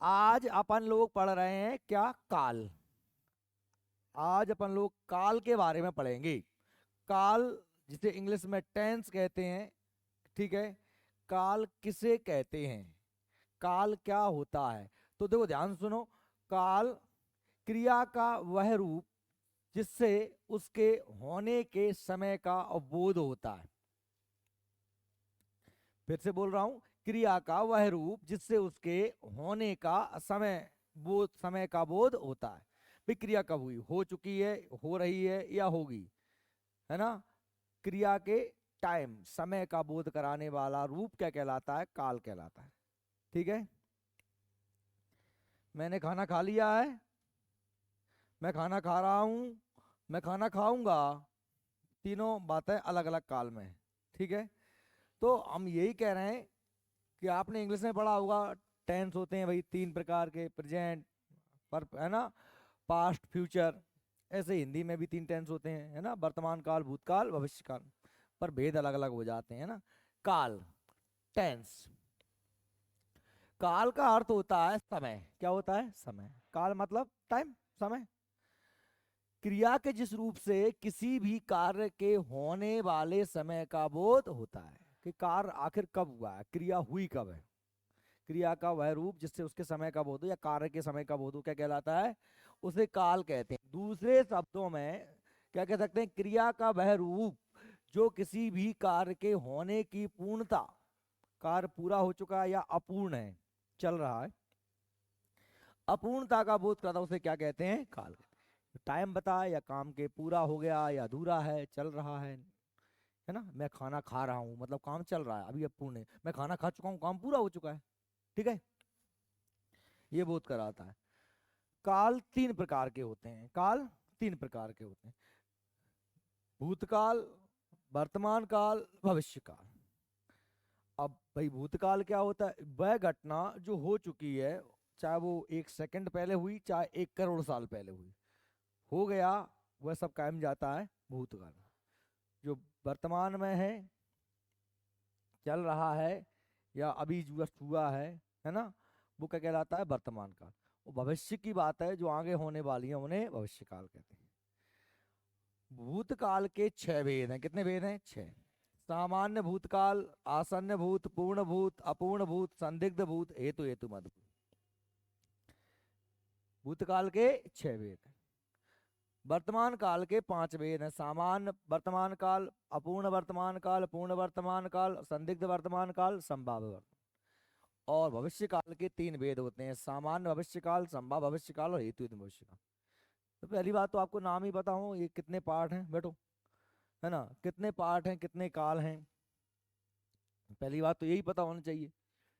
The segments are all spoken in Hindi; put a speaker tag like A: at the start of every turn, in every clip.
A: आज अपन लोग पढ़ रहे हैं क्या? काल। आज अपन लोग काल के बारे में पढ़ेंगे। काल, जिसे इंग्लिश में टेंस कहते हैं। ठीक है। काल किसे कहते हैं? काल क्या होता है? तो देखो, ध्यान से सुनो। काल क्रिया का वह रूप जिससे उसके होने के समय का अवबोध होता है। फिर से बोल रहा हूं, क्रिया का वह रूप जिससे उसके होने का समय का बोध होता है। भाई, क्रिया कब हुई, हो चुकी है, हो रही है या होगी, है ना? क्रिया के टाइम, समय का बोध कराने वाला रूप क्या कहलाता है? काल कहलाता है। ठीक है। मैंने खाना खा लिया है, मैं खाना खा रहा हूं, मैं खाना खाऊंगा। तीनों बातें अलग अलग काल में हैं। ठीक है। तो हम यही कह रहे हैं कि आपने इंग्लिश में पढ़ा होगा, टेंस होते हैं भाई तीन प्रकार के, प्रेजेंट, पर, है ना, पास्ट, फ्यूचर। ऐसे हिंदी में भी तीन टेंस होते हैं, है ना, वर्तमान काल, भूतकाल, भविष्य काल। पर भेद अलग अलग हो जाते हैं ना। काल, टेंस। काल का अर्थ होता है समय। क्या होता है? समय। काल मतलब टाइम, समय। क्रिया के जिस रूप से किसी भी कार्य के होने वाले समय का बोध होता है कि कार्य आखिर कब हुआ है, क्रिया हुई कब है। क्रिया का वह रूप जिससे उसके समय का बोध हो या कार्य के समय का बोध हो, क्या कहलाता है? उसे काल कहते हैं। दूसरे शब्दों में क्या कह सकते हैं? क्रिया का वह रूप जो किसी भी कार्य के होने की पूर्णता, कार्य पूरा हो चुका है या अपूर्ण है, चल रहा है, अपूर्णता का बोध करता, उसे क्या कहते हैं? काल। टाइम बता, या काम के पूरा हो गया या अधूरा है, चल रहा है ना? मैं खाना खा रहा हूँ मतलब काम चल रहा है, अभी अपूर्ण है। मैं खाना खा चुका हूँ, काम पूरा हो चुका है। ठीक है। ये बोध कराता है। काल तीन प्रकार के होते हैं। काल तीन प्रकार के होते हैं: भूतकाल, वर्तमान काल, भविष्य काल। अब भाई, भूतकाल क्या होता है? वह घटना जो हो चुकी है, चाहे वो 1 सेकंड पहले हुई, चाहे 1 करोड़ साल पहले हुई, हो गया, वह सब कायम जाता है भूतकाल। जो वर्तमान में चल रहा है या अभी जस्ट हुआ है ना, वो क्या कहलाता है? वर्तमान काल। और भविष्य की बात है, जो आगे होने वाली है, उन्हें भविष्य काल कहते हैं। भूतकाल के 6 भेद हैं। कितने भेद हैं? 6। सामान्य भूतकाल, आसन्न भूत, पूर्ण भूत, अपूर्ण भूत, संदिग्ध भूत, हेतु हेतु मद भूत। भूतकाल के 6 भेद हैं। वर्तमान काल के 5 भेद हैं: सामान्य वर्तमान काल, अपूर्ण वर्तमान काल, पूर्ण वर्तमान काल, संदिग्ध वर्तमान काल, संभाव्य वर्तमान। और भविष्य काल के 3 भेद होते हैं: सामान्य भविष्य काल, संभाव्य भविष्य काल और हेतु हेतु भविष्य काल। तो पहली बात तो आपको नाम ही पता हो, ये कितने पार्ट हैं बैठो, है ना, कितने पार्ट हैं, कितने काल हैं। पहली बात तो यही पता होना चाहिए।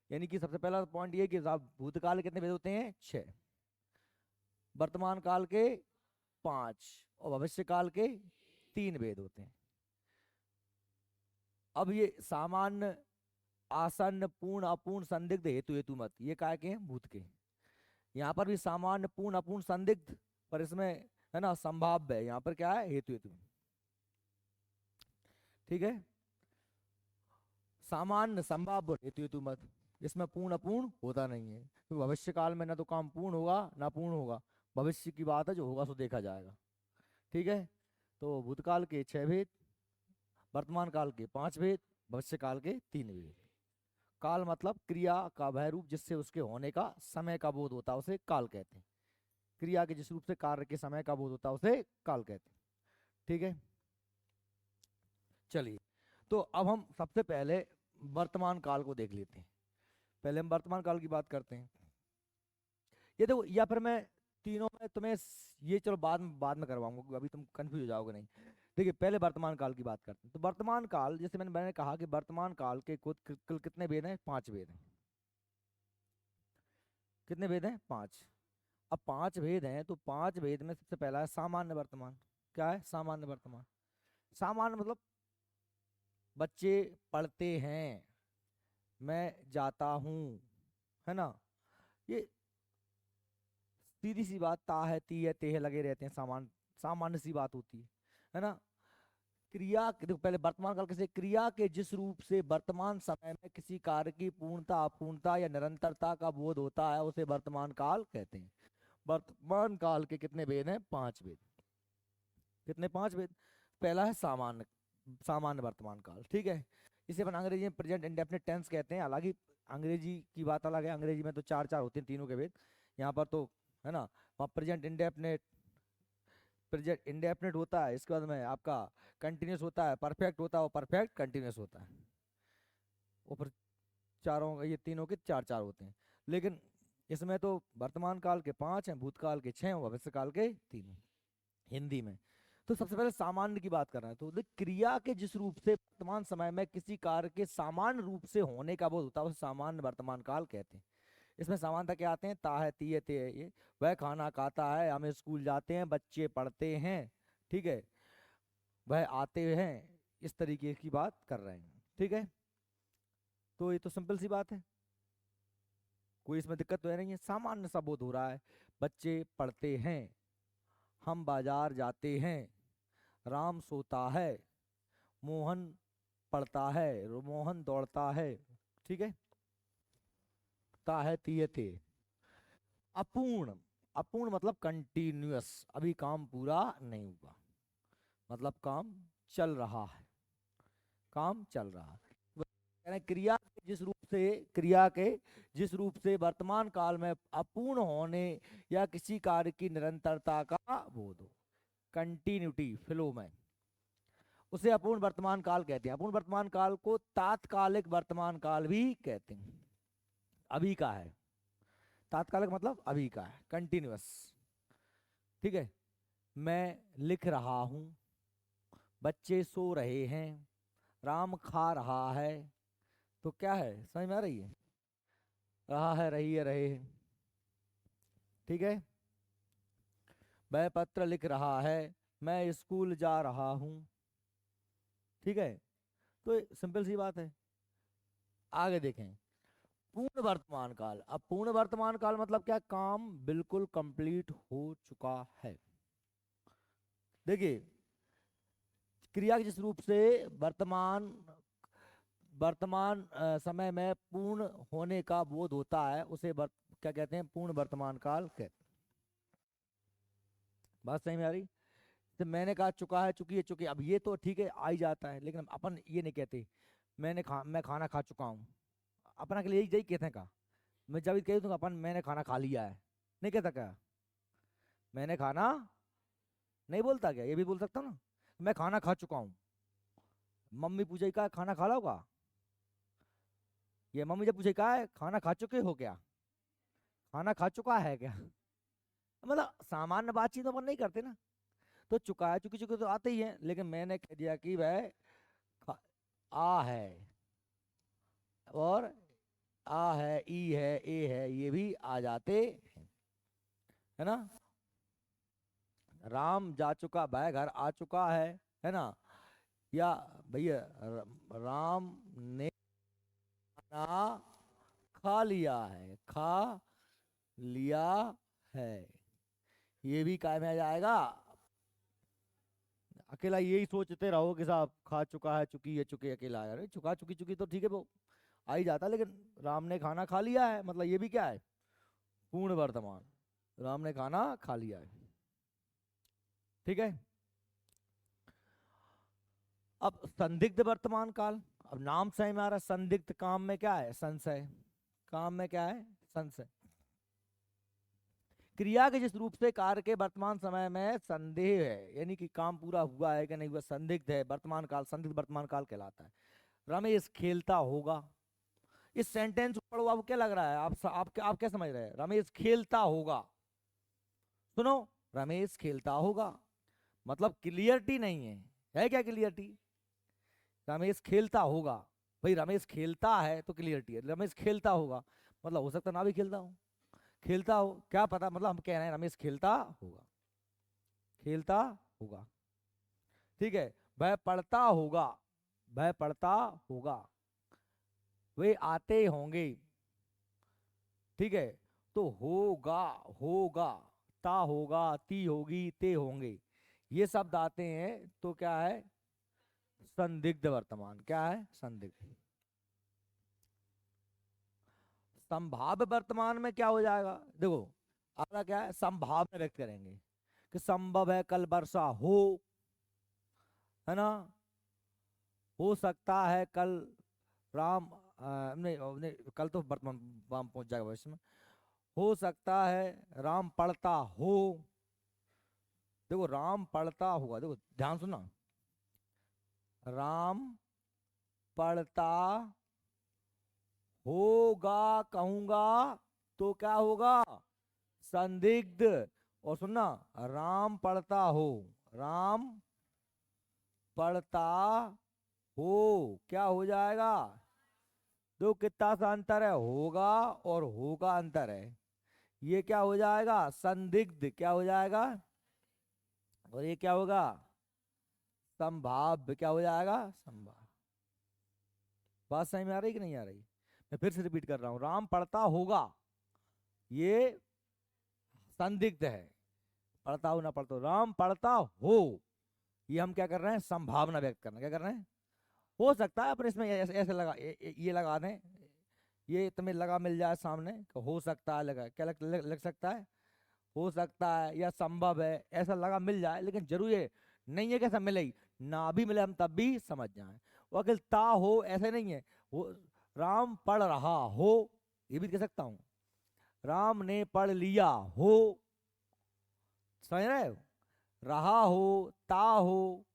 A: यानी कि सबसे पहला पॉइंट ये कि साहब, भूतकाल के कितने भेद होते हैं? 6। वर्तमान काल के 5। और भविष्य काल के 3 भेद होते हैं। अब ये सामान्य, आसन्न, पूर्ण, अपूर्ण, संदिग्ध, हेतु हेतु मत, ये काय के हैं? भूत के। यहाँ पर भी सामान्य, पूर्ण, अपूर्ण, संदिग्ध, पर इसमें, है ना, संभाव्य है। यहाँ पर क्या है? हेतु हेतु। ठीक है। सामान्य, संभाव्य, हेतु हेतु मत, इसमें पूर्ण अपूर्ण होता नहीं है, क्योंकि भविष्य काल में ना तो काम पूर्ण होगा ना पूर्ण होगा। भविष्य की बात है, जो होगा सो देखा जाएगा। ठीक है। तो भूतकाल के 6 भेद, वर्तमान काल के 5 भेद, भविष्य काल के 3 भेद। काल मतलब क्रिया का वह रूप जिससे उसके होने का समय का बोध होता है, उसे काल कहते हैं। क्रिया के जिस रूप से कार्य के समय का बोध होता है, उसे काल कहते हैं। ठीक है। चलिए, तो अब हम सबसे पहले वर्तमान काल को देख लेते हैं। पहले हम वर्तमान काल की बात करते हैं। ये देखो, या फिर मैं तीनों में तुम्हें ये चलो बाद में करवाऊंगा, क्योंकि अभी तुम कंफ्यूज हो जाओगे नहीं। देखिए, पहले वर्तमान काल की बात करते हैं। तो वर्तमान काल, जैसे मैंने कहा कि वर्तमान काल के कुल कितने भेद हैं? 5 भेद हैं। कितने भेद हैं? 5। अब 5 भेद हैं, तो 5 भेद में सबसे पहला है सामान्य वर्तमान। क्या है? सामान्य वर्तमान। सामान्य मतलब बच्चे पढ़ते हैं, मैं जाता हूँ, है ना, ये सीधी सी बात, ता है, ती है, ते है लगे रहते हैं, सामान्य सामान्य सी बात होती है ना। क्रिया देखो पहले वर्तमान काल कैसे, क्रिया के जिस रूप से वर्तमान समय में किसी कार्य की पूर्णता अपूर्णता या निरंतरता का बोध होता है उसे वर्तमान काल कहते हैं। वर्तमान काल के कितने भेद हैं? 5 भेद। कितने? 5 भेद। पहला है सामान्य, सामान्य वर्तमान काल, ठीक है। इसे अपन अंग्रेजी में प्रेजेंट इंडेफिनिट टेंस कहते हैं। हालांकि अंग्रेजी की बात अलग है, अंग्रेजी में तो चार चार होते हैं तीनों के भेद, यहाँ पर तो है ना, वहाँ प्रेजेंट इंडेफिनिट, प्रेजेंट इंडेफिनिट होता है, इसके बाद में आपका कंटिन्यूस होता है, परफेक्ट होता है, और परफेक्ट कंटिन्यूस होता है। ऊपर चारों ये तीनों के चार चार होते हैं, लेकिन इसमें तो वर्तमान काल के 5 हैं, भूतकाल के 6 और भविष्य काल के 3 हिंदी में। तो सबसे पहले सामान्य की बात कर रहे हैं, तो देख क्रिया के जिस रूप से वर्तमान समय में किसी कार्य के सामान्य रूप से होने का बोध होता है उसे सामान्य वर्तमान काल कहते हैं। इसमें समानता क्या आते हैं? ता है, ती है, ते है, ये वह खाना खाता है, हम स्कूल जाते हैं, बच्चे पढ़ते हैं, ठीक है, वह आते हैं, इस तरीके की बात कर रहे हैं, ठीक है। तो ये तो सिंपल सी बात है, कोई इसमें दिक्कत तो है नहीं है, सामान्य सा बोध हो रहा है। बच्चे पढ़ते हैं, हम बाजार जाते हैं, राम सोता है, मोहन पढ़ता है, मोहन दौड़ता है, ठीक है। ता है, ती है, ते। अपूर्ण, अपूर्ण मतलब कंटिन्यूअस, अभी काम पूरा नहीं हुआ, मतलब काम चल रहा है, काम चल रहा है। यानी क्रिया के जिस रूप से, क्रिया के जिस रूप से वर्तमान काल में अपूर्ण होने या किसी कार्य की निरंतरता का बोध हो, कंटिन्यूटी, फ्लो में, उसे अपूर्ण वर्तमान काल कहते हैं। अपूर्ण वर्तमान काल को तात्कालिक वर्तमान काल भी कहते हैं। अभी का है, तात्कालिक मतलब अभी का है, कंटिन्यूअस, ठीक है। मैं लिख रहा हूं, बच्चे सो रहे हैं, राम खा रहा है, तो क्या है? समझ में आ रही है? रहा है, रही है, रहे हैं, ठीक है। वह पत्र लिख रहा है, मैं स्कूल जा रहा हूं, ठीक है। तो सिंपल सी बात है। आगे देखें, पूर्ण वर्तमान काल। अब पूर्ण वर्तमान काल मतलब क्या? काम बिल्कुल कंप्लीट हो चुका है। देखिए, क्रिया के जिस रूप से वर्तमान वर्तमान समय में पूर्ण होने का बोध होता है उसे क्या कहते हैं? पूर्ण वर्तमान काल कहते हैं। बात सही में आ रही? तो मैंने कहा चुका है, चुकी है, चुकी है, अब ये तो ठीक है आ ही जाता है, लेकिन अपन ये नहीं कहते मैं खाना खा चुका हूँ। अपना के लिए यही यही कहते हैं का, मैं जब कह दूंगा अपन मैंने खाना खा लिया है, नहीं कहता क्या? मैंने खाना नहीं बोलता क्या? ये भी बोल सकता हूँ ना, मैं खाना खा चुका हूँ। मम्मी पूछे का खाना खा ला होगा, ये मम्मी जब पूछे का है खाना खा चुके हो क्या, खाना खा चुका है क्या, मतलब सामान्य बातचीत तो अपन नहीं करते ना। तो चुका है, चुकी, चुकी तो आते ही है, लेकिन मैंने कह दिया कि वह आ है, और आ है, ई है, ए है, ये भी आ जाते हैं, है ना। राम जा चुका, वह घर आ चुका है ना। या भैया राम ने खाना खा लिया है, खा लिया है, ये भी काय में आ जाएगा। अकेला यही सोचते रहो कि साहब खा चुका है, चुकी है, चुके, अकेला है, अरे चुका, चुकी, चुकी तो ठीक है वो आ ही जाता, लेकिन राम ने खाना खा लिया है मतलब ये भी क्या है? पूर्ण वर्तमान, राम ने खाना खा लिया है, ठीक है। अब संदिग्ध वर्तमान काल, अब नाम से में आ रहा है, संदिग्ध, काम में क्या है? संशय, काम में क्या है? संशय। क्रिया के जिस रूप से कार्य के वर्तमान समय में संदेह है, यानी कि काम पूरा हुआ है कि नहीं हुआ, संदिग्ध है, वर्तमान काल संदिग्ध वर्तमान काल कहलाता है। रमेश खेलता होगा, इस सेंटेंस पढ़ो, आपको क्या लग रहा है? आप क्या समझ रहे हैं? रमेश खेलता होगा, सुनो, रमेश खेलता होगा मतलब क्लियरिटी नहीं है क्या क्लियरिटी? रमेश खेलता होगा, भाई रमेश खेलता है तो क्लियरिटी है, रमेश खेलता होगा मतलब हो सकता ना भी खेलता हो, खेलता हो क्या पता, मतलब हम कह रहे हैं रमेश खेलता होगा, खेलता होगा, ठीक है। वह पढ़ता होगा, वह पढ़ता होगा, वे आते होंगे, ठीक है। तो होगा, होगा, ता होगा, ती होगी, ते होंगे, ये शब्द आते हैं तो क्या है? संदिग्ध वर्तमान। क्या है? संदिग्ध। संभाव्य वर्तमान में क्या हो जाएगा? देखो अगला क्या है, संभावना व्यक्त करेंगे कि संभव है कल वर्षा हो, है ना, हो सकता है कल राम नहीं नहीं, कल तो वर्तमान वाम पहुंच जाएगा भविष्य में। हो सकता है राम पढ़ता हो। देखो राम पढ़ता होगा, देखो ध्यान सुनना, राम पढ़ता होगा कहूंगा तो क्या होगा? संदिग्ध। और सुनना, राम पढ़ता हो, राम पढ़ता हो क्या हो जाएगा? दो कितना सा अंतर है, होगा और हो का अंतर है। ये क्या हो जाएगा? संदिग्ध। क्या हो जाएगा? और ये क्या होगा? संभाव्य। क्या हो जाएगा? संभाव्य। बात समझ में आ रही कि नहीं आ रही? मैं फिर से रिपीट कर रहा हूं, राम पढ़ता होगा ये संदिग्ध है, पढ़ता हो ना पढ़ता हो। राम पढ़ता हो ये हम क्या कर रहे हैं? संभावना व्यक्त करना। क्या कर रहे हैं? हो सकता है अपने इसमें ऐसे ऐसे लगा ये लगा दें, ये तुम्हें लगा मिल जाए सामने कि हो सकता है, लगा क्या लग सकता है, हो सकता है या संभव है, ऐसा लगा मिल जाए, लेकिन जरूरी है नहीं है कि ऐसा मिले ही, ना भी मिले हम तब भी समझ जाए। वो अकेले ता हो ऐसे नहीं है, वो राम पढ़ रहा हो ये भी कह सकता हूँ, राम ने पढ़ लिया हो, समझ रहे हो? रहा हो, ता हो,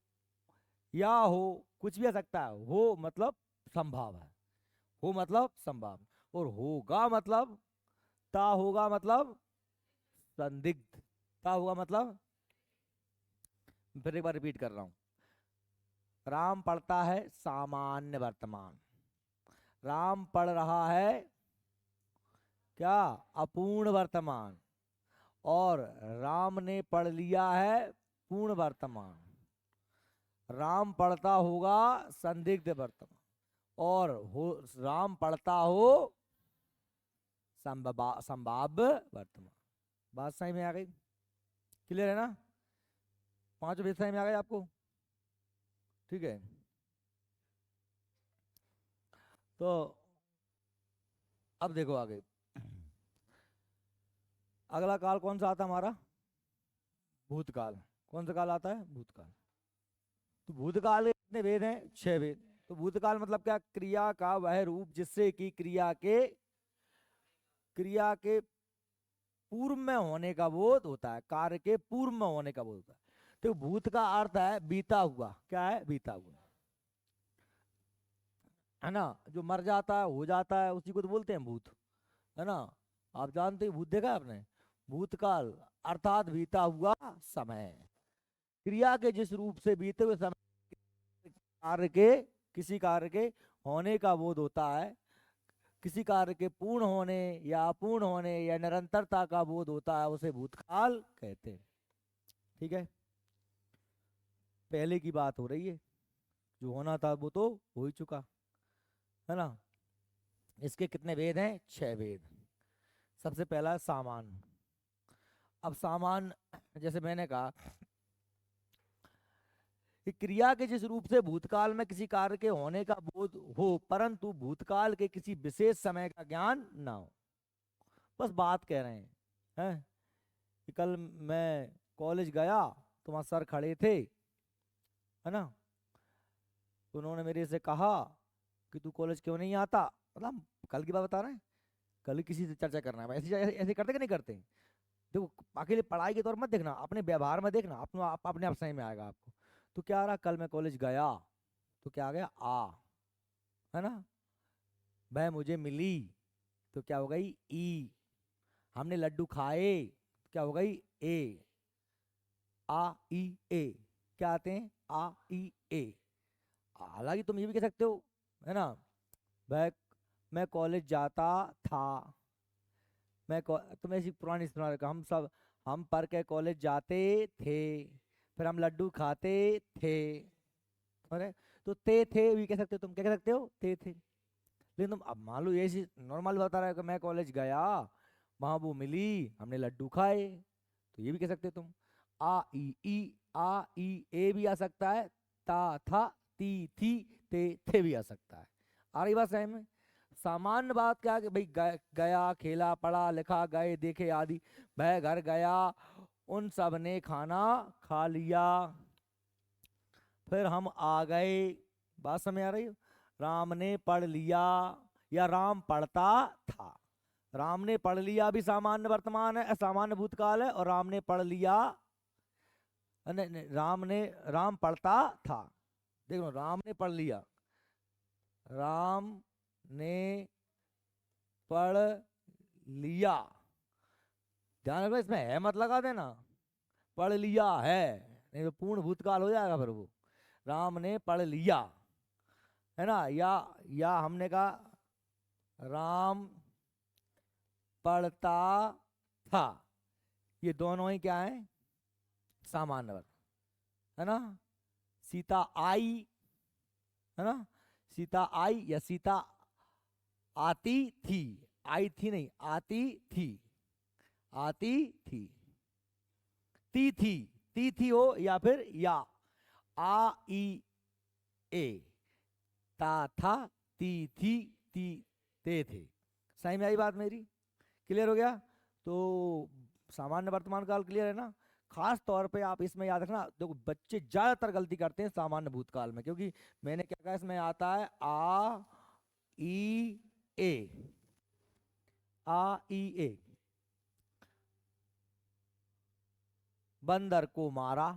A: या हो, कुछ भी आ सकता है। हो मतलब संभव है, हो मतलब संभव, और होगा मतलब, ता होगा मतलब संदिग्ध, ता होगा मतलब। फिर एक बार रिपीट कर रहा हूं, राम पढ़ता है सामान्य वर्तमान, राम पढ़ रहा है क्या? अपूर्ण वर्तमान, और राम ने पढ़ लिया है पूर्ण वर्तमान। राम पढ़ता होगा संदिग्ध वर्तमान, और हो राम पढ़ता हो संभाव्य वर्तमान। बात सही में आ गई? क्लियर है ना? पांचों भेद सही में आ गए आपको? ठीक है। तो अब देखो आगे, अगला काल कौन सा आता है हमारा? भूतकाल। कौन सा काल आता है? भूतकाल। तो भूतकाल के कितने वेद हैं? 6 वेद। तो भूतकाल मतलब क्या? क्रिया का वह रूप जिससे कि क्रिया के पूर्व में होने का बोध होता है, कार्य के पूर्व में होने का बोध होता है। तो भूत का अर्थ है बीता हुआ। क्या है? बीता हुआ, है ना, जो मर जाता है, हो जाता है, उसी को तो बोलते हैं भूत, है ना। आप जानते हैं भूत, देखा है आपने? भूतकाल अर्थात बीता हुआ समय, क्रिया के जिस रूप से बीते हुए समय कार्य के, किसी कार्य के होने का बोध होता है, किसी कार्य के पूर्ण होने या अपूर्ण होने या निरंतरता का बोध होता है, उसे भूतकाल कहते हैं। ठीक है, पहले की बात हो रही है, जो होना था वो तो हो ही चुका, है ना। इसके कितने वेद हैं? 6 वेद। सबसे पहला सामान। अब सामान, जैसे मैंने कहा कि क्रिया के जिस रूप से भूतकाल में किसी कार्य के होने का बोध हो, परंतु भूतकाल के किसी विशेष समय का ज्ञान ना हो। बस बात कह रहे हैं कि कल मैं कॉलेज गया तो वहां सर खड़े थे, है ना, तो उन्होंने मेरे से कहा कि तू कॉलेज क्यों नहीं आता। मतलब हम कल की बात बता रहे हैं, कल ही किसी से चर्चा करना है, ऐसे ऐसे ऐसे करते कि नहीं करते? देखो अकेले पढ़ाई के तौर मत देखना, अपने व्यवहार में देखना, अपने आप सही में आएगा आपको। तो क्या रहा, कल मैं कॉलेज गया तो क्या आ गया? आ, है ना। वह मुझे मिली तो क्या हो गई? ई। हमने लड्डू खाए तो क्या हो गई? ए। आ ई ए, क्या आते हैं? आ ई ए। हालांकि तुम ये भी कह सकते हो, है ना, वह मैं कॉलेज जाता था, तुम ऐसी पुरानी सुना रखा, हम पढ़ के कॉलेज जाते थे, फिर हम लड्डू खाते थे, अरे, तो ते थे भी कह सकते हो, तुम क्या कह सकते हो? ते थे। लेकिन तुम अब मान लो ये नॉर्मल बता रहा है कि मैं कॉलेज गया, वहां वो मिली, हमने लड्डू खाए, तो ये भी कह सकते हो तुम। आ ई ई, आ ई ए भी आ सकता है, ता था ती थी ते थे भी आ सकता है। आ रही बात समझ में? सामान्य बात क्या है कि भाई गया, खेला, पढ़ा, लिखा, गए, देखे आदि। वह घर गया, उन सब ने खाना खा लिया, फिर हम आ गए। बात समझ आ रही है? राम ने पढ़ लिया या राम पढ़ता था। राम ने पढ़ लिया भी सामान्य वर्तमान है, सामान्य भूतकाल है, और राम ने पढ़ लिया, नहीं नहीं, राम पढ़ता था। देखो, राम ने पढ़ लिया, राम ने पढ़ लिया, ध्यान रखना इसमें है मत लगा देना, पढ़ लिया है, नहीं तो पूर्ण भूतकाल हो जाएगा फिर वो। राम ने पढ़ लिया, है ना, या हमने कहा राम पढ़ता था, ये दोनों ही क्या है? सामान्य वर्ग, है ना। सीता आई, है ना, सीता आई या सीता आती थी, आई थी नहीं, आती थी, आती थी, ती थी हो या फिर या, आ ई ए, ता था, ती थी, ती ते थे। सही में आई बात मेरी? क्लियर हो गया? तो सामान्य वर्तमान काल क्लियर है ना। खास तौर पे आप इसमें याद रखना, देखो बच्चे ज्यादातर गलती करते हैं सामान्य भूतकाल में, क्योंकि मैंने क्या कहा इसमें आता है आ ई ए, आ ई ए। बंदर को मारा,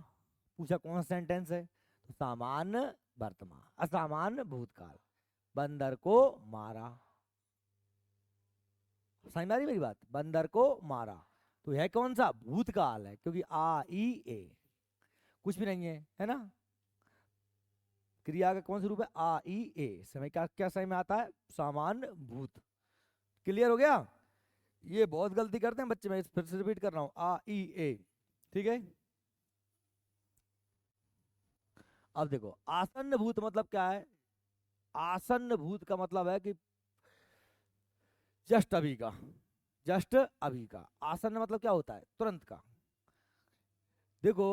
A: पूछा कौन सा सेंटेंस है? तो सामान्य वर्तमान, असामान्य भूतकाल। बंदर को मारा, समझ में आ रही मेरी बात? बंदर को मारा, तो यह कौन सा भूतकाल है? क्योंकि आ ई ए कुछ भी नहीं है ना। क्रिया का कौन सा रूप है? आ ई ए। समय क्या क्या समय में आता है? सामान्य भूत। क्लियर हो गया? ये बहुत गलती करते हैं बच्चे, मैं फिर से रिपीट कर रहा हूं, आ ई ए, ठीक है। अब देखो, आसन्न भूत मतलब क्या है? आसन्न भूत का मतलब है कि जस्ट अभी का, जस्ट अभी का। आसन्न मतलब क्या होता है? तुरंत का। देखो,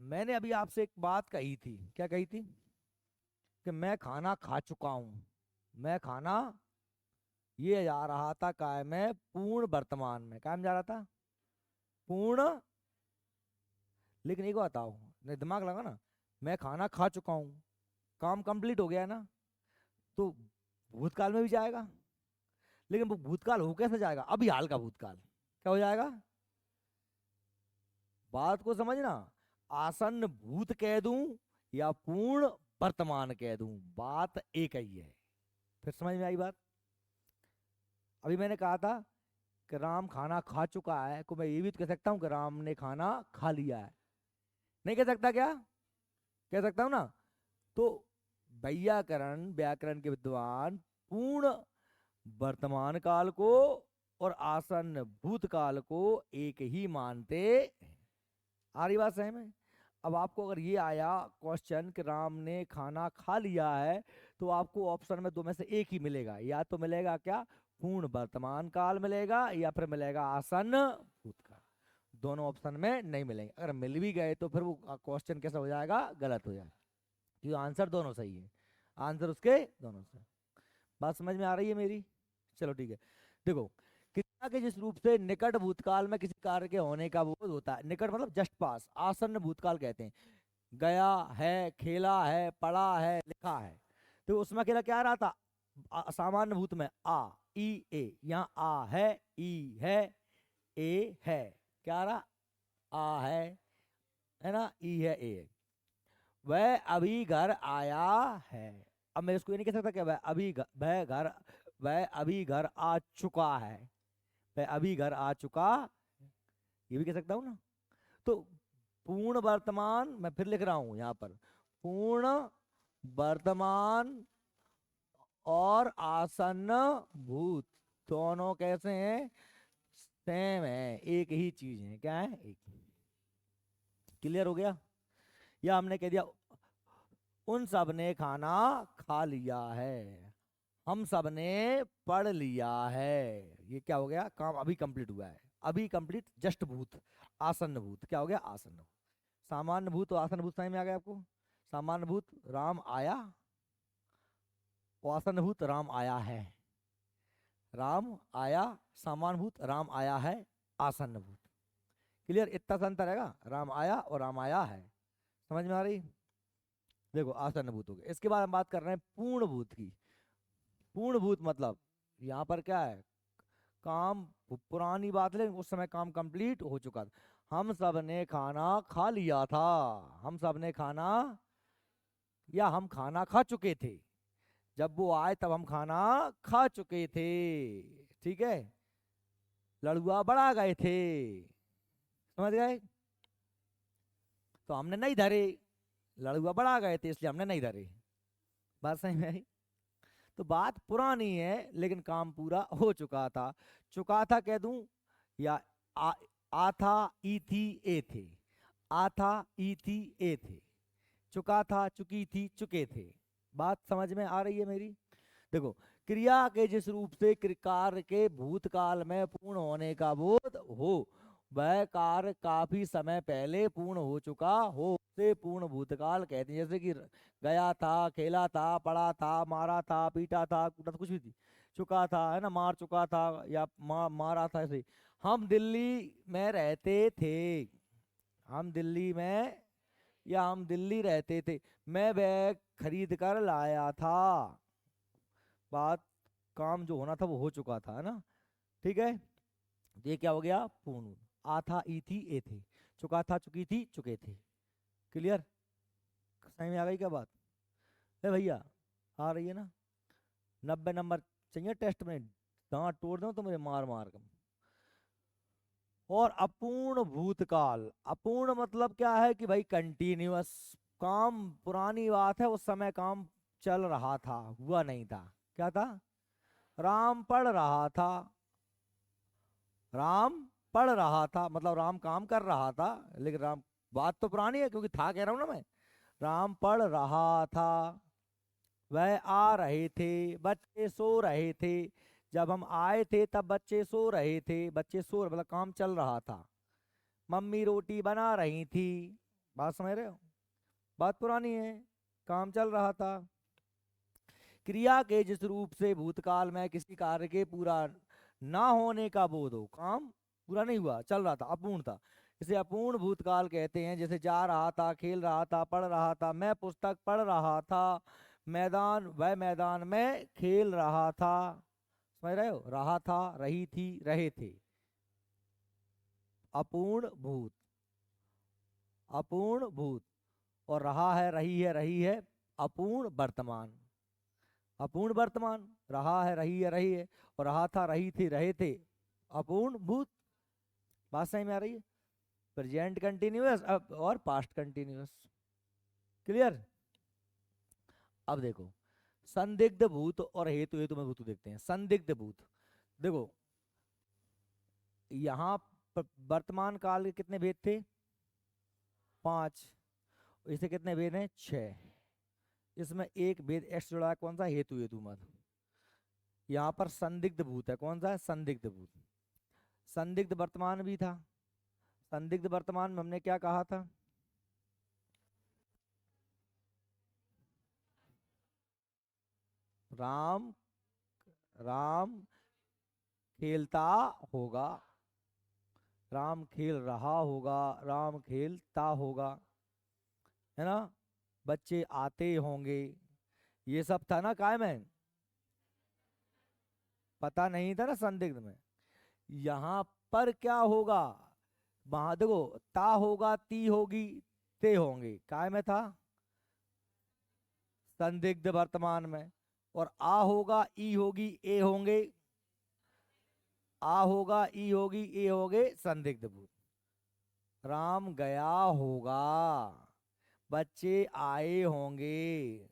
A: मैंने अभी आपसे एक बात कही थी, क्या कही थी? कि मैं खाना खा चुका हूं। मैं खाना, ये जा रहा था काय में? पूर्ण वर्तमान में। काय में जा रहा था? पूर्ण। लेकिन एक बात बताओ, नहीं दिमाग लगा ना, मैं खाना खा चुका हूं, काम कंप्लीट हो गया है ना, तो भूतकाल में भी जाएगा। लेकिन वो भूतकाल हो कैसे जाएगा? अभी हाल का भूतकाल क्या हो जाएगा? बात को समझना, आसन्न भूत कह दूं या पूर्ण वर्तमान कह दूं, बात एक ही है। फिर समझ में आई बात? अभी मैंने कहा था कि राम खाना खा चुका है, को मैं ये भी तो कह सकता हूं कि राम ने खाना खा लिया है। नहीं कह सकता क्या? कह सकता हूं ना। तो व्याकरण व्याकरण के विद्वान पूर्ण वर्तमान काल को और आसन्न भूतकाल को एक ही मानते हैं। आ रही बात सही में? अब आपको अगर ये आया क्वेश्चन कि राम ने खाना खा लिया है, तो आपको ऑप्शन में दो में से एक ही मिलेगा, या तो मिलेगा क्या? पूर्ण वर्तमान काल मिलेगा, या फिर मिलेगा आसन्न भूतकाल। दोनों ऑप्शन में नहीं मिलेंगे। अगर मिल भी गए तो फिर वो क्वेश्चन कैसा हो जाएगा? गलत हो जाएगा, क्योंकि आंसर दोनों सही है, आंसर उसके दोनों सही। बात समझ में आ रही है मेरी? चलो ठीक है। देखो, क्रिया के जिस रूप से निकट भूतकाल में किसी कार्य के होने का बोध होता है, निकट मतलब जस्ट पास, आसन्न भूतकाल कहते हैं। गया है, खेला है, पढ़ा है, लिखा है, तो उसमें अकेला क्या आ रहा था? सामान्य भूत में आ ई ए, यहाँ आ है, ई है, ए है, क्या आ रहा? आ है ना, ई है, ए है। वह अभी घर आया है। अब मैं इसको ये नहीं कह सकता कि वह अभी घर आ चुका है, वह अभी घर आ चुका, ये भी कह सकता हूं ना। तो पूर्ण वर्तमान, मैं फिर लिख रहा हूं यहां पर, पूर्ण वर्तमान और आसन्न भूत दोनों कैसे हैं? सेम है, एक ही चीज है। क्या है? एक। क्लियर हो गया? या हमने कह दिया उन सब ने खाना खा लिया है, हम सब ने पढ़ लिया है, ये क्या हो गया? काम अभी कंप्लीट हुआ है, अभी कंप्लीट, जस्ट भूत, आसन्न भूत क्या हो गया? आसन्न। सामान्य भूत और आसन्न भूत समझ में आ गया आपको? सामान्य भूत राम आया, और आसन्न भूत राम आया है। राम आया सामान्य भूत, राम आया है आसन्न भूत। क्लियर? इतना सा अंतर रहेगा, राम आया और राम आया है। समझ में आ रही? देखो आसन्न भूत हो गए। इसके बाद हम बात कर रहे हैं पूर्ण भूत की। पूर्ण भूत मतलब यहाँ पर क्या है, काम पुरानी बात, लेकिन उस समय काम कंप्लीट हो चुका था। हम सब ने खाना खा लिया था, हम सब ने खाना, या हम खाना खा चुके थे। जब वो आए तब हम खाना खा चुके थे। ठीक है? लड़ुआ बढ़ा गए थे। समझ गए? तो हमने नहीं धरे, लड़ुआ बढ़ा गए थे इसलिए हमने नहीं धरे। बात सही में आई? तो बात पुरानी है लेकिन काम पूरा हो चुका था। चुका था कह दूं, या आ था, ई थी, ए थे। आ था, ई थी, ए थे। चुका था, चुकी थी, चुके थे। बात समझ में आ रही है मेरी? देखो, क्रिया के जिस रूप से कार्य के भूतकाल में पूर्ण होने का बोध हो, वह कार्य काफी समय पहले पूर्ण हो चुका हो, से पूर्ण भूतकाल कहते हैं। जैसे कि गया था, खेला था, पढ़ा था, मारा था, पीटा था, कूटा था, कुछ भी थी, चुका था, है ना, मार चुका था, या मारा था। ऐसे हम दिल्ली में रहते थे, हम दिल्ली में, या हम दिल्ली रहते थे, मैं बैग खरीद कर लाया था। बात, काम जो होना था वो हो चुका था, है ना? ठीक है? ये क्या हो गया? पूर्ण। आ था, ई थी, ए थे। चुका था, चुकी थी, चुके थे। क्लियर? समझ में आ गई क्या बात? है भैया? आ रही है ना? 90 नंबर चाहिए टेस्ट में, दांत तोड़ दो तो मुझे मार मार कर। और अपूर्ण भूतकाल, अपूर्ण मतलब क्या है कि भाई कंटिन्यूअस काम, पुरानी बात है, उस समय काम चल रहा था, हुआ नहीं था। क्या था? राम पढ़ रहा था, राम पढ़ रहा था मतलब राम काम कर रहा था, लेकिन राम, बात तो पुरानी है क्योंकि था कह रहा हूं ना मैं। राम पढ़ रहा था, वह आ रहे थे, बच्चे सो रहे थे। जब हम आए थे तब बच्चे सो रहे थे, बच्चे सो मतलब काम चल रहा था। मम्मी रोटी बना रही थी। बात समझ रहे हो? बात पुरानी है, काम चल रहा था। क्रिया के जिस रूप से भूतकाल में किसी कार्य के पूरा ना होने का बोध हो, काम पूरा नहीं हुआ, चल रहा था, अपूर्ण था, इसे अपूर्ण भूतकाल कहते हैं। जैसे जा रहा था, खेल रहा था, पढ़ रहा था, मैं पुस्तक पढ़ रहा था, मैदान, वह मैदान में खेल रहा था। समझ रहे हो? रहा था, रही थी, रहे थे। अपूर्ण भूत, अपूर्ण भूत। और रहा है, रही है, रही है, अपूर्ण वर्तमान। अपूर्ण वर्तमान, रहा है, रही है, रही है, और रहा था, रही थी, रहे थे, अपूर्ण भूत। बात सही में आ रही है? प्रेजेंट कंटिन्यूअस अब और पास्ट कंटिन्यूअस। क्लियर? अब देखो, संदिग्ध भूत और हेतु हेतु में भूत देखते हैं। संदिग्ध भूत, देखो यहाँ वर्तमान काल के कितने भेद थे? 5। इसे कितने भेद हैं? 6। इसमें एक भेद एक्स जुड़ा है, कौन सा? हेतु हेतु मत। यहाँ पर संदिग्ध भूत है, कौन सा है? संदिग्ध भूत। संदिग्ध वर्तमान भी था। संदिग्ध वर्तमान में हमने क्या कहा था? राम, राम खेलता होगा, राम खेल रहा होगा, राम खेलता होगा, है ना? बच्चे आते होंगे, ये सब था ना काय में? पता नहीं था ना संदिग्ध में। यहाँ पर क्या होगा? वहां देखो, ता होगा, ती होगी, ते होंगे, काय में था? संदिग्ध वर्तमान में। और आ होगा, ई होगी, ए होंगे, आ होगा, ई होगी, ए होगे, संदिग्ध भूत। राम गया होगा, बच्चे आए होंगे,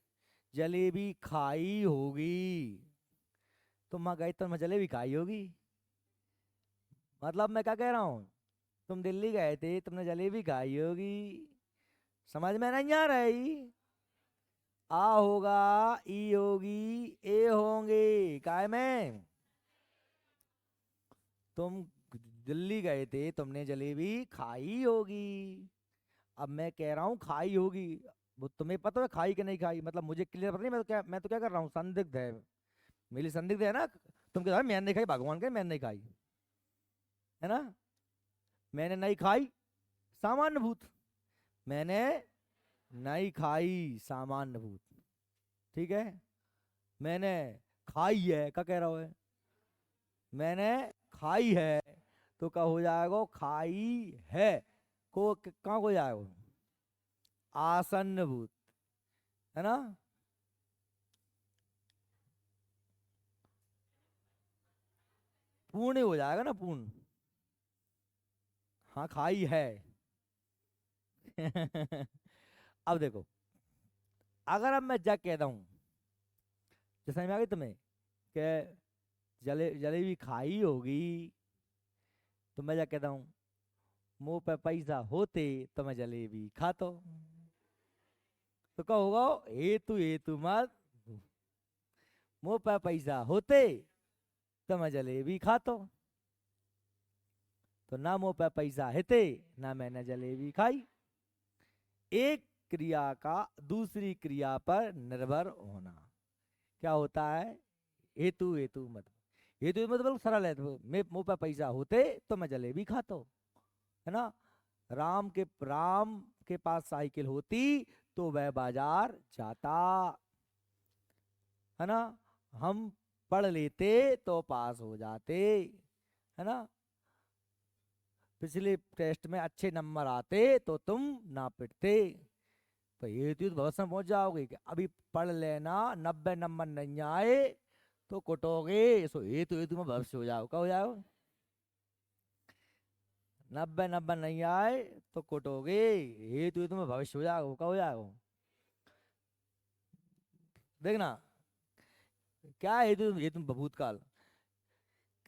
A: जलेबी खाई होगी। तुम वहां गए तो मैं जलेबी खाई होगी। मतलब मैं क्या कह रहा हूं, तुम दिल्ली गए थे, तुमने जलेबी खाई होगी। समझ में नहीं आ रही? आ होगा, ई होगी, ए होंगे, काय में? तुम दिल्ली गए थे, तुमने जलेबी खाई होगी। अब मैं कह रहा हूं खाई होगी, वो तुम्हें पता है खाई कि नहीं खाई, मतलब मुझे क्लियर पता नहीं, मैं तो क्या कर रहा हूँ, संदिग्ध है, मेरी संदिग्ध है ना। तुम कह रहे हो मैंने नहीं खाई, भगवान के मैंने नहीं खाई, है ना। मैंने नहीं खाई सामान्य भूत, मैंने नहीं खाई सामान्य भूत, ठीक है। मैंने खाई है क्या कह रहा है, मैंने खाई है, तो क्या हो जाएगा, खाई है को कहाँ हो जाएगा, आसन्न भूत, है ना। पूर्ण हो जाएगा ना, पूर्ण। हाँ खाई है। अब देखो, अगर अब मैं जग कहता हूँ, जैसे समझ में आ गई तुम्हें कि जलेबी खाई होगी, तो मैं क्या कहता हूँ, मुंह पे पैसा होते तो मैं जलेबी खाता, तो क्या होगा, हेतु हेतु मत, मुंह पे पैसा होते तो मैं जलेबी खाता, तो ना मुंह पे पैसा हेते, ना मैंने जलेबी खाई। एक क्रिया का दूसरी क्रिया पर निर्भर होना क्या होता है, हेतु हेतु मत। हेतु मतलब सरल है, तो मैं मुंह पे पैसा होते तो मैं जलेबी खाता, है ना। राम के पास साइकिल होती तो वह बाजार जाता, है ना। हम पढ़ लेते तो पास हो जाते, है ना। पिछले टेस्ट में अच्छे नंबर आते तो तुम ना पिटते। तो ये तो भविष्य में पहुंच जाओगे कि अभी पढ़ लेना, 90 नंबर नहीं आए तो कुटोगे, सो ये तुम्हें भविष्य हो जाओ, क्या हो जाओ, 90 नंबर नहीं आए तो कुटोगे, ये तुम्हें भविष्य हो जाओ, क्या हो जाओ। देखना क्या है, ये तुम भूतकाल,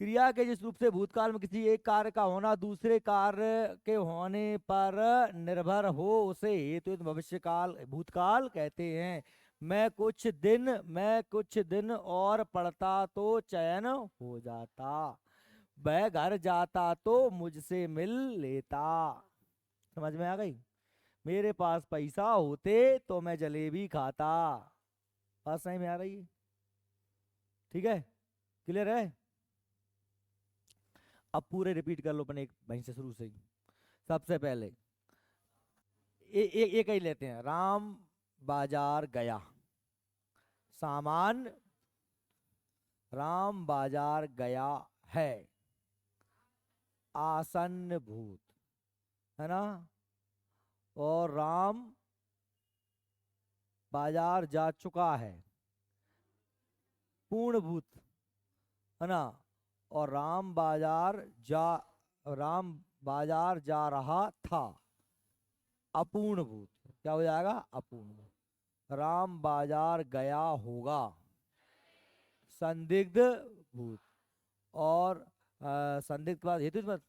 A: क्रिया के जिस रूप से भूतकाल में किसी एक कार्य का होना दूसरे कार्य के होने पर निर्भर हो, उसे हेतु भविष्य काल भूतकाल कहते हैं। मैं कुछ दिन और पढ़ता तो चयन हो जाता, वह घर जाता तो मुझसे मिल लेता। समझ में आ गई, मेरे पास पैसा होते तो मैं जलेबी खाता। बात समझ में आ रही है, ठीक है, क्लियर है। अब पूरे रिपीट कर लो अपने एक वहीं से शुरू से ही। सबसे पहले एक ही लेते हैं, राम बाजार गया, सामान, राम बाजार गया है, आसन्न भूत, है ना। और राम बाजार जा चुका है, पूर्ण भूत, है ना। और राम बाजार जा रहा था, अपूर्ण भूत, क्या हो जाएगा, अपूर्ण भूत। राम बाजार गया होगा, संदिग्ध भूत। और संदिग्ध के बाद हेतु मत,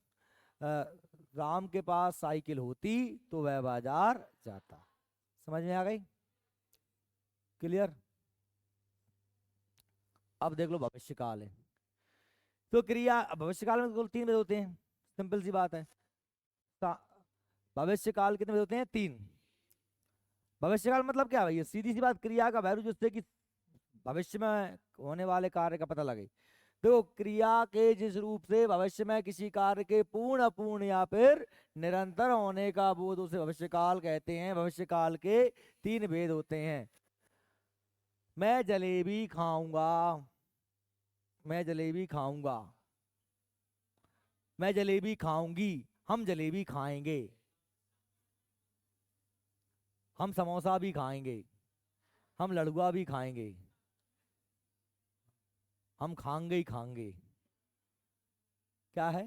A: राम के पास साइकिल होती तो वह बाजार जाता। समझ में आ गई, क्लियर। अब देख लो भविष्य काल है, तो क्रिया भविष्य काल में कुल 3 वेद होते हैं, सिंपल सी बात है। भविष्य काल कितने वेद होते हैं, 3। भविष्य काल मतलब क्या है, ये सीधी सी बात, क्रिया का वैरू जिससे कि भविष्य में होने वाले कार्य का पता लगे। तो क्रिया के जिस रूप से भविष्य में किसी कार्य के पूर्ण अपूर्ण या फिर निरंतर होने का बोध, उसे भविष्य काल कहते हैं। भविष्य काल के 3 भेद होते हैं। मैं जलेबी खाऊंगा, मैं जलेबी खाऊंगा, मैं जलेबी खाऊंगी, हम जलेबी खाएंगे, हम समोसा भी खाएंगे, हम लड़ुआ भी खाएंगे, हम खाएंगे ही खाएंगे। क्या है,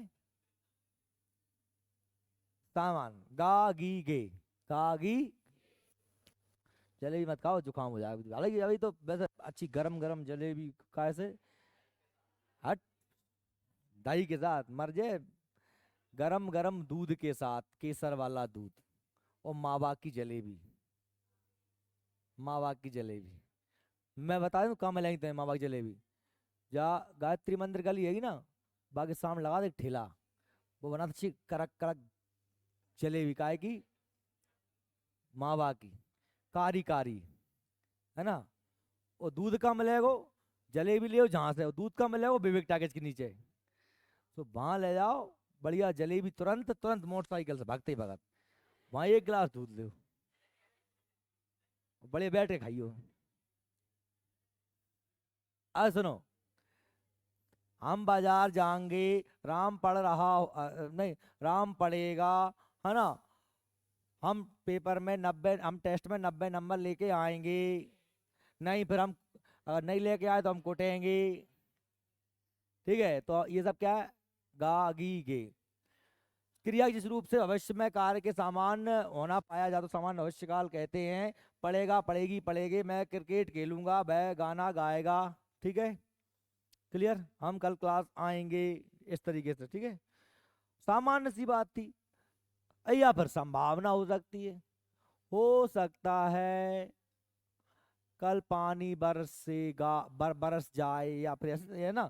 A: सामान, गा गी गे, गागी। जलेबी मत खाओ, जुकाम हो जाएगा। हालांकि अभी तो वैसे अच्छी गरम गरम जलेबी कैसे, हट, दही के साथ मर जाए, गरम गरम दूध के साथ, केसर वाला दूध, और मावा की जलेबी, मावा की जलेबी। मैं बता दूं कहाँ मिलेंगे तुम्हें मावा की जलेबी, जा गायत्री मंदिर गली है ना, बाकी सामने लगा दे ठेला, वो बना अच्छी कड़क कड़क जलेबी, काय की, मावा की, कारी कारी, है ना। और दूध का मिलेगा, जलेबी ले जहां से, दूध का मिलेगा विवेक टाकेज के नीचे, तो वहां ले जाओ, बढ़िया जलेबी, तुरंत तुरंत मोटरसाइकिल से भागते ही भगत, वहां एक गिलास दूध लो, बड़े बैठ के खाइयो। आज सुनो, हम बाजार जाएंगे, राम पढ़ रहा नहीं, राम पढ़ेगा, है ना, हम पेपर में 90, हम टेस्ट में 90 नंबर लेके आएंगे, नहीं फिर हम अगर नहीं लेके आए तो हम कुटेंगे। ठीक है, तो ये सब क्या है, गा गी गे। क्रिया जिस रूप से भविष्य में कार्य के समान होना पाया जाता, समान भविष्य काल कहते हैं। पढ़ेगा, पढ़ेगी, पढ़ेगे, मैं क्रिकेट खेलूंगा, वह गाना गाएगा। ठीक है, क्लियर, हम कल क्लास आएंगे, इस तरीके से। ठीक है, सामान्य सी बात थी। या फिर संभावना हो सकती है, हो सकता है कल पानी बरसेगा, बरस जाए, या फिर ऐसे है ना,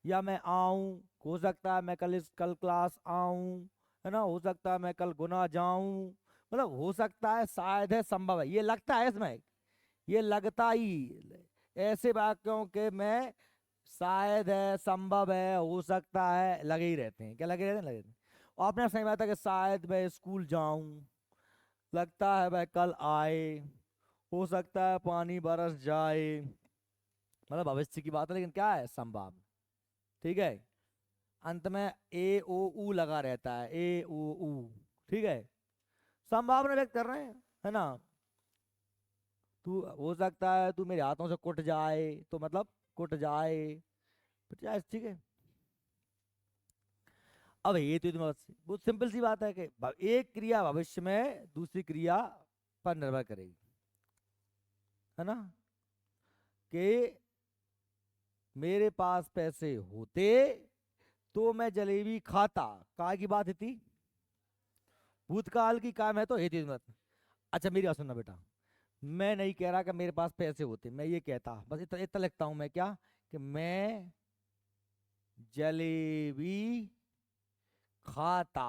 A: या मैं आऊं, हो सकता है मैं कल क्लास आऊं, है ना, हो सकता है मैं कल गुना जाऊं, मतलब हो सकता है, शायद है, संभव है, ये लगता है इसमें, ये लगता ही, ऐसे वाक्यों के में शायद है, संभव है, हो सकता है, लगे ही रहते हैं। क्या लगे रहते हैं? लगे रहते हैं। और आपने सही बात है कि शायद मैं स्कूल जाऊं, लगता है मैं कल आए, हो सकता है पानी बरस जाए, मतलब भविष्य की बात है, लेकिन क्या है, संभव। ठीक है, अंत में ए ओ ऊ लगा रहता है, ए ओ ऊ। ठीक है, संभावना व्यक्त कर रहे हैं, है ना। तू, हो सकता है तू मेरे हाथों से कुट जाए, तो मतलब कुट जाए, पिट जाए। ठीक है, अब ये तो बहुत सिंपल सी बात है कि एक क्रिया भविष्य में दूसरी क्रिया पर निर्भर करेगी, है ना। कि मेरे पास पैसे होते तो मैं जलेबी खाता, कहा की बात थी, भूतकाल की काम है, तो हेतु मत। अच्छा मेरी बात सुनना बेटा, मैं नहीं कह रहा कि मेरे पास पैसे होते, मैं ये कहता, बस इतना इतना लिखता हूं मैं, क्या, कि मैं जलेबी खाता,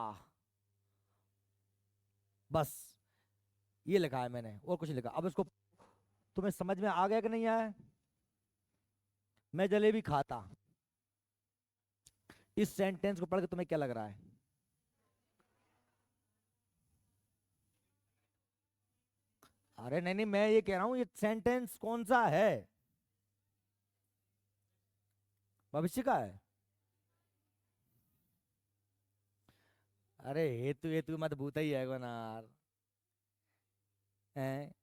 A: बस ये लिखा है मैंने, और कुछ नहीं लिखा। अब इसको तुम्हें समझ में आ गया कि नहीं आया? मैं जलेबी खाता, इस सेंटेंस को पढ़ के तुम्हें क्या लग रहा है? अरे नहीं नहीं, मैं ये कह रहा हूं, ये सेंटेंस कौन सा है? भविष्य का है। अरे हेतु हेतु मत भूत ही है नार, हैं?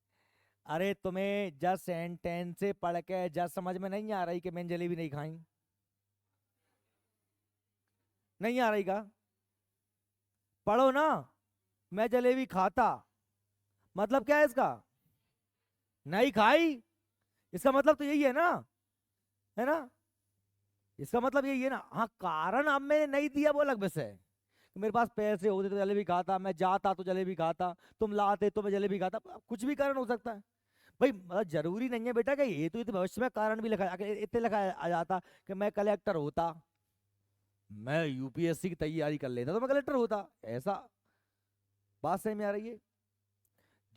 A: अरे तुम्हें जब सेंटेंस से पढ़ के जब समझ में नहीं आ रही कि मैंने जलेबी नहीं खाई, नहीं आ रही का, पढ़ो ना, मैं जलेबी खाता, मतलब क्या है इसका? नहीं खाई, इसका मतलब तो यही है ना, है ना, इसका मतलब यही है ना। हाँ, कारण अब मैंने नहीं दिया वो अलग विषय है। मेरे पास पैसे होते तो जलेबी खाता, मैं जाता तो जलेबी खाता, तुम लाते तो मैं जलेबी खाता, कुछ भी कारण हो सकता है भाई, मतलब जरूरी नहीं है बेटा कि ये तो भविष्य में कारण भी लिखा, अगर इतने लिखा आ जाता कि मैं कलेक्टर होता, मैं यूपीएससी की तैयारी कर लेता, तो मैं कलेक्टर होता, ऐसा। बात सही में आ रही है?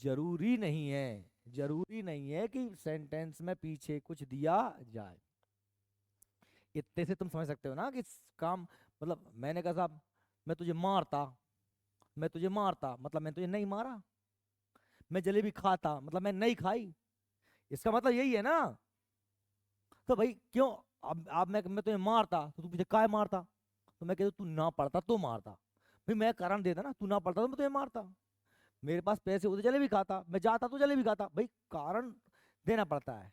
A: जरूरी नहीं है, जरूरी नहीं है कि सेंटेंस में पीछे कुछ दिया जाए। इतने से तुम समझ सकते हो ना कि काम, मतलब मैंने कहा साहब मैं तुझे मारता, मैं तुझे मारता मतलब मैं तुझे नहीं मारा, मैं जलेबी खाता मतलब मैं नहीं खाई, इसका मतलब यही है ना। तो भाई क्यों, अब मैं तुझे मारता तो तू मुझे काय मारता, तो मैं कहता तू ना पढ़ता तो मारता, भाई मैं कारण देता ना, तू ना पढ़ता तो मैं तुझे मारता, मेरे पास पैसे होते जलेबी खाता, मैं जाता तो जलेबी खाता, भाई कारण देना पड़ता है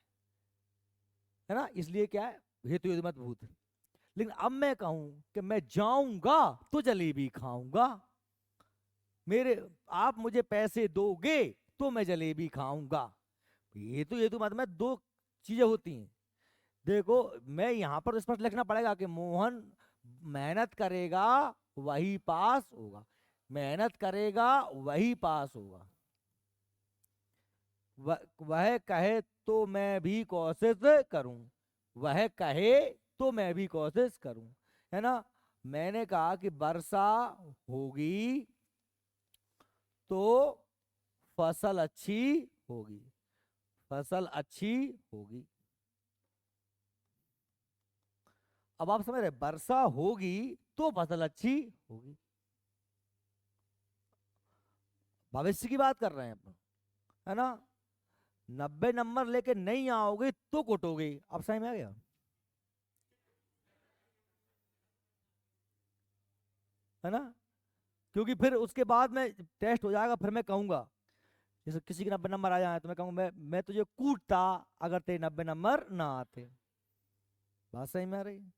A: ना, इसलिए क्या है, हेतु युग्मत भूत। लेकिन अब मैं कहूं कि मैं जाऊंगा तो जलेबी खाऊंगा, मेरे, आप मुझे पैसे दोगे तो मैं जलेबी खाऊंगा, ये तो मतलब दो चीजें होती हैं। देखो, मैं यहां पर स्पष्ट लिखना पड़ेगा कि मोहन मेहनत करेगा वही पास होगा, मेहनत करेगा वही पास होगा, वह कहे तो मैं भी कोशिश करूं, वह कहे तो मैं भी कोशिश करूं, है ना। मैंने कहा कि वर्षा होगी तो फसल अच्छी होगी, फसल अच्छी होगी। अब आप समझ रहे, वर्षा होगी तो फसल अच्छी होगी, भविष्य की बात कर रहे हैं अपन, है ना। 90 नंबर लेके नहीं आओगे तो कुटोगे। अब सही में आ गया, है ना। क्योंकि फिर उसके बाद में टेस्ट हो जाएगा, फिर मैं कहूंगा, जैसे किसी के 90 नंबर आ जाए तो मैं कहूंगा मैं तुझे कूटता अगर तेरे 90 नंबर ना आते। बात सही में आ रही है?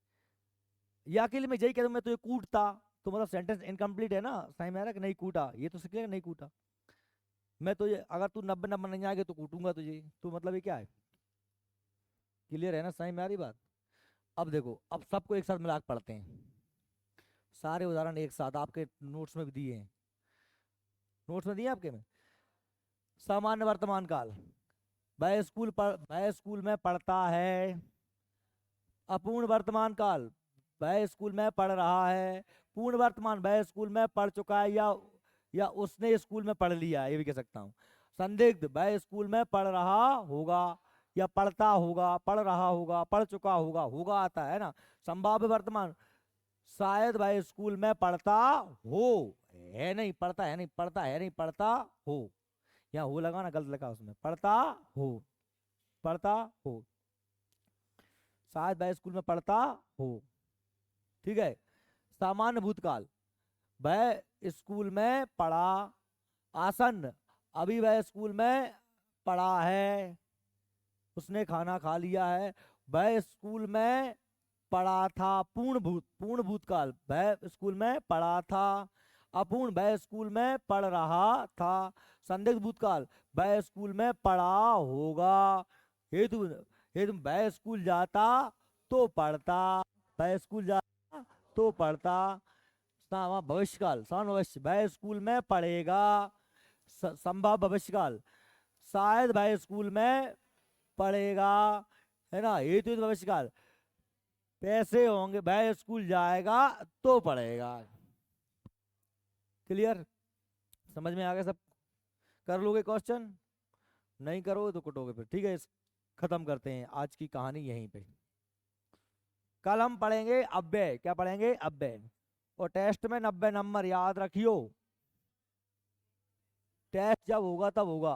A: या अकेले में यही कह दूं मैं तुझे कूटता, तो मतलब सेंटेंस इनकम्प्लीट है ना। सही में आ रहा है कि नहीं कूटा, ये तो सीख नहीं कूटा। मैं तुझे, अगर तू 90 नंबर नहीं आएगा तो कूटूंगा तुझे, तो मतलब ये क्या है? क्लियर है ना, सही में आ रही बात। अब देखो, अब सबको एक साथ मिला के पढ़ते हैं, सारे उदाहरण एक साथ आपके नोट्स में भी दिए हैं, नोट्स में दिए हैं आपके में। सामान्य वर्तमान काल, वह स्कूल में पढ़ता है। अपूर्ण वर्तमान काल, वह स्कूल में पढ़ रहा है। पूर्ण वर्तमान, वह स्कूल में पढ़ चुका है या उसने स्कूल में पढ़ लिया, ये भी कह सकता हूँ। संदिग्ध, वह स्कूल में पढ़ रहा होगा या पढ़ता होगा, पढ़ रहा होगा, पढ़ चुका होगा, होगा आता है ना। संभाव्य वर्तमान, शायद वह स्कूल में पढ़ता हो, है नहीं पढ़ता, है नहीं पढ़ता, है नहीं पढ़ता हो। यहाँ हो लगा ना, गलत लगा उसमें, पढ़ता हो, पढ़ता हो, शायद वह स्कूल में पढ़ता हो। ठीक है। सामान्य भूतकाल, वह स्कूल में पढ़ा। आसन्न, अभी वह स्कूल में पढ़ा है, उसने खाना खा लिया है। वह स्कूल में पढ़ा था। पूर्ण भूतकाल, वह स्कूल में पढ़ा था। अपूर्ण, वह स्कूल में पढ़ रहा था। संदिग्ध भूतकाल, वह स्कूल में पढ़ा होगा। हेतु, वह स्कूल जाता तो पढ़ता, वह स्कूल जाता तो पढ़ता। भविष्यकाल, सामान्य भविष्य, वह स्कूल में पढ़ेगा। संभव भविष्यकाल, शायद वह स्कूल में पढ़ेगा, है ना। हेतु भविष्यकाल, पैसे होंगे, वह स्कूल जाएगा तो पढ़ेगा। क्लियर, समझ में आ गया सब? कर लोगे क्वेश्चन, नहीं करोगे तो कुटोगे फिर। ठीक है, खत्म करते हैं आज की कहानी यहीं पे। कल हम पढ़ेंगे अव्यय। क्या पढ़ेंगे? अव्यय। और टेस्ट में 90 नंबर याद रखियो, टेस्ट जब होगा तब होगा।